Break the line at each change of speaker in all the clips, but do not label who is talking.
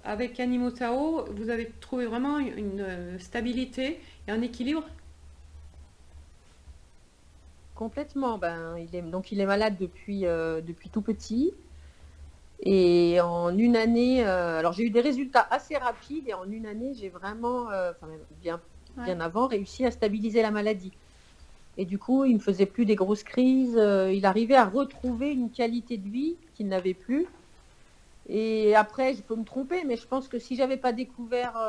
avec Animotao, vous avez trouvé vraiment une stabilité et un équilibre?
Complètement. Il est malade depuis tout petit. Et en une année, alors j'ai eu des résultats assez rapides et en une année, j'ai vraiment, enfin même
Ouais.
bien avant, réussi à stabiliser la maladie. Et du coup, il ne faisait plus des grosses crises. Il arrivait à retrouver une qualité de vie qu'il n'avait plus. Et après, je peux me tromper, mais je pense que si j'avais pas découvert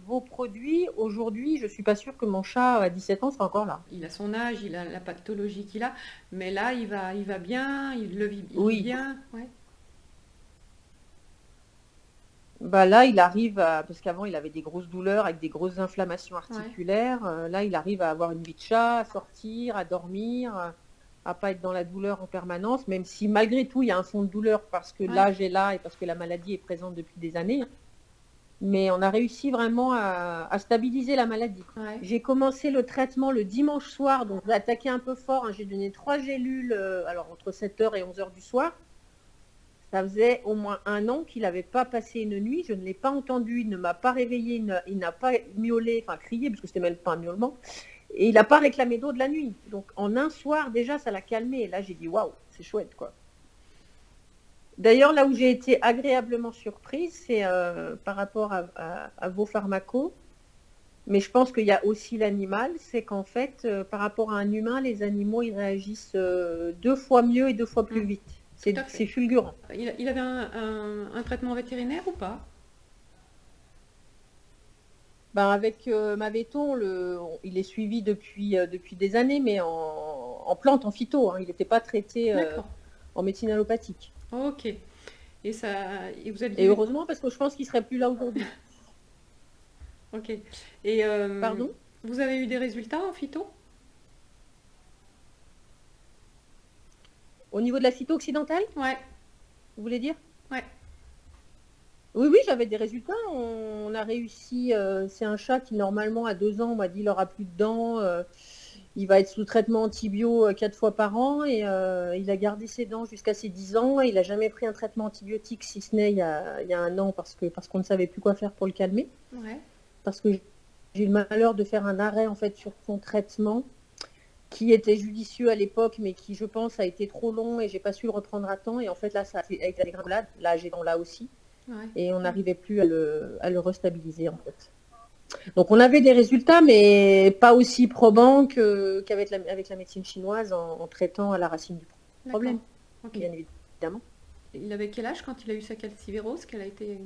vos produits, aujourd'hui, je suis pas sûre que mon chat à 17 ans serait encore là.
Il a son âge, il a la pathologie qu'il a, mais là, il va bien, il vit
Oui,
bien. Ouais.
bah là, parce qu'avant, il avait des grosses douleurs avec des grosses inflammations
Ouais.
articulaires. Là, il arrive à avoir une vie de chat, à sortir, à dormir, à pas être dans la douleur en permanence, même si malgré tout, il y a un fond de douleur parce que
Ouais.
l'âge est là et parce que la maladie est présente depuis des années. Mais on a réussi vraiment à stabiliser la maladie.
Ouais.
J'ai commencé le traitement le dimanche soir, donc j'ai attaqué un peu fort, hein. J'ai donné 3 gélules, alors entre 7h et 11h du soir. Ça faisait au moins un an qu'il n'avait pas passé une nuit. Je ne l'ai pas entendu, il ne m'a pas réveillé, il n'a pas miaulé, enfin crié, parce que c'était même pas un miaulement. Et il n'a pas réclamé d'eau de la nuit. Donc en un soir, déjà, ça l'a calmé. Et là, j'ai dit, waouh, c'est chouette, quoi. D'ailleurs, là où j'ai été agréablement surprise, c'est par rapport à vos pharmacos. Mais je pense qu'il y a aussi l'animal, c'est qu'en fait, par rapport à un humain, les animaux, ils réagissent 2 fois mieux et 2 fois plus
Mm.
vite.
Tout à
C'est
fait.
fulgurant.
Il avait un traitement vétérinaire ou pas?
Ben avec Maveton, il est suivi depuis des années, mais en plante, en phyto, hein. Il n'était pas traité
D'accord.
en médecine allopathique.
Ok. Et vous
Et
aviez eu.
heureusement, parce que je pense qu'il ne serait plus là aujourd'hui.
Ok. Et
Pardon?
vous avez eu des résultats en phyto?
Au niveau de la phyto occidentale,
Ouais.
vous voulez dire?
Ouais.
Oui, oui, j'avais des résultats. On a réussi. C'est un chat qui, normalement, à 2 ans, on m'a dit il n'aura plus de dents. Il va être sous traitement antibio 4 fois par an. Et il a gardé ses dents jusqu'à ses 10 ans. Et il n'a jamais pris un traitement antibiotique, si ce n'est il y a un an, parce qu'on ne savait plus quoi faire pour le calmer.
Ouais.
Parce que j'ai eu le malheur de faire un arrêt, en fait, sur son traitement, qui était judicieux à l'époque, mais qui, je pense, a été trop long et j'ai pas su le reprendre à temps. Et en fait, là, ça a été avec la dégringolade. Là, j'ai dents là aussi.
Ouais.
Et on n'arrivait plus à le restabiliser, en fait. Donc on avait des résultats, mais pas aussi probants qu'avec la médecine chinoise en traitant à la racine du
D'accord.
problème,
Ok.
bien évidemment.
Il avait quel âge quand il a eu sa calcivirose? Qu'elle a été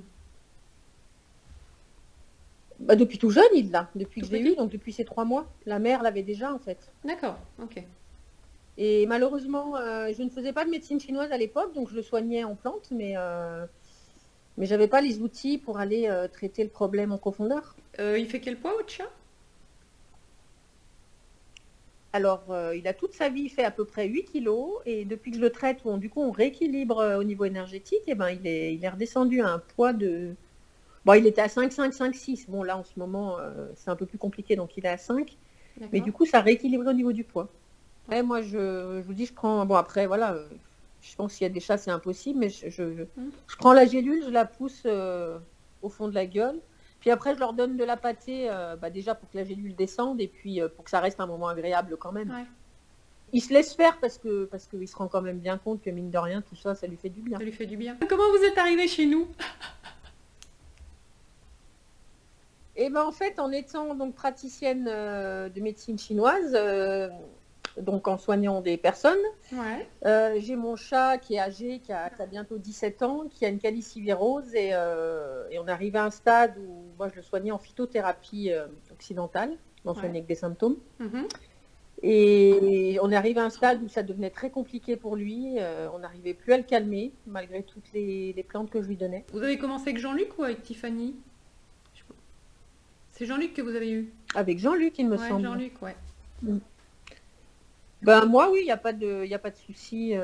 Bah, depuis tout jeune, il l'a, depuis
tout
que je l'ai eu,
petit?
donc depuis ses 3 mois. La mère l'avait déjà, en fait.
D'accord. Ok.
Et malheureusement, je ne faisais pas de médecine chinoise à l'époque, donc je le soignais en plantes, mais j'avais pas les outils pour aller traiter le problème en profondeur.
Il fait quel poids votre chat?
Alors, il a toute sa vie fait à peu près 8 kilos et depuis que je le traite, du coup, on rééquilibre au niveau énergétique, et ben, il est redescendu à un poids de... Bon, il était à 5,5, 5,6. Bon, là, en ce moment, c'est un peu plus compliqué, donc il est à 5. Mais
D'accord.
du coup, ça rééquilibre au niveau du poids.
Ouais.
Et moi, je vous dis, je prends... Bon, après, voilà, je pense qu'il y a des chats, c'est impossible, mais
Hmm.
je prends la gélule, je la pousse au fond de la gueule. Puis après, je leur donne de la pâtée, déjà pour que la gélule descende et puis pour que ça reste un moment agréable quand même.
Ouais.
Il se laisse faire parce qu'il se rend quand même bien compte que mine de rien, tout ça, ça lui fait du bien.
Ça lui fait du bien. Comment vous êtes arrivé chez nous?
Et ben en fait, en étant donc praticienne de médecine chinoise, donc en soignant des personnes,
Ouais.
j'ai mon chat qui est âgé, qui a bientôt 17 ans, qui a une calicivirose et on arrive à un stade où moi je le soignais en phytothérapie occidentale, je l'en
Ouais.
soignais avec des symptômes.
Mhm.
Et on est arrivé à un stade où ça devenait très compliqué pour lui. On n'arrivait plus à le calmer, malgré toutes les plantes que je lui donnais.
Vous avez commencé avec Jean-Luc ou avec Tiffany? C'est Jean-Luc que vous avez eu?
Avec Jean-Luc, il me
Ouais,
semble.
Jean-Luc, ouais.
Mm. Ben moi, oui, il y a pas de souci.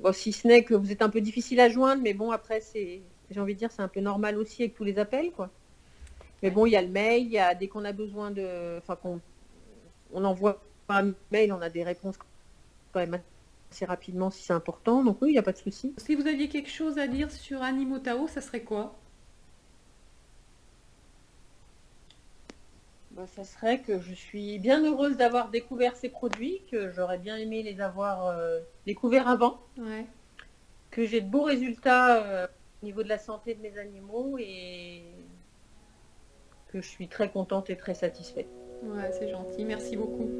Bon, si ce n'est que vous êtes un peu difficile à joindre, mais bon, après, j'ai envie de dire, c'est un peu normal aussi avec tous les appels, quoi. Mais
Ouais.
bon, il y a le mail, dès qu'on a besoin enfin, on envoie un mail, on a des réponses quand même assez rapidement si c'est important. Donc oui, il n'y a pas de souci.
Si vous aviez quelque chose à dire sur Animotao, ça serait quoi?
bah, ça serait que je suis bien heureuse d'avoir découvert ces produits, que j'aurais bien aimé les avoir découverts avant,
Ouais.
que j'ai de beaux résultats au niveau de la santé de mes animaux et que je suis très contente et très satisfaite.
Ouais, c'est gentil. Merci beaucoup.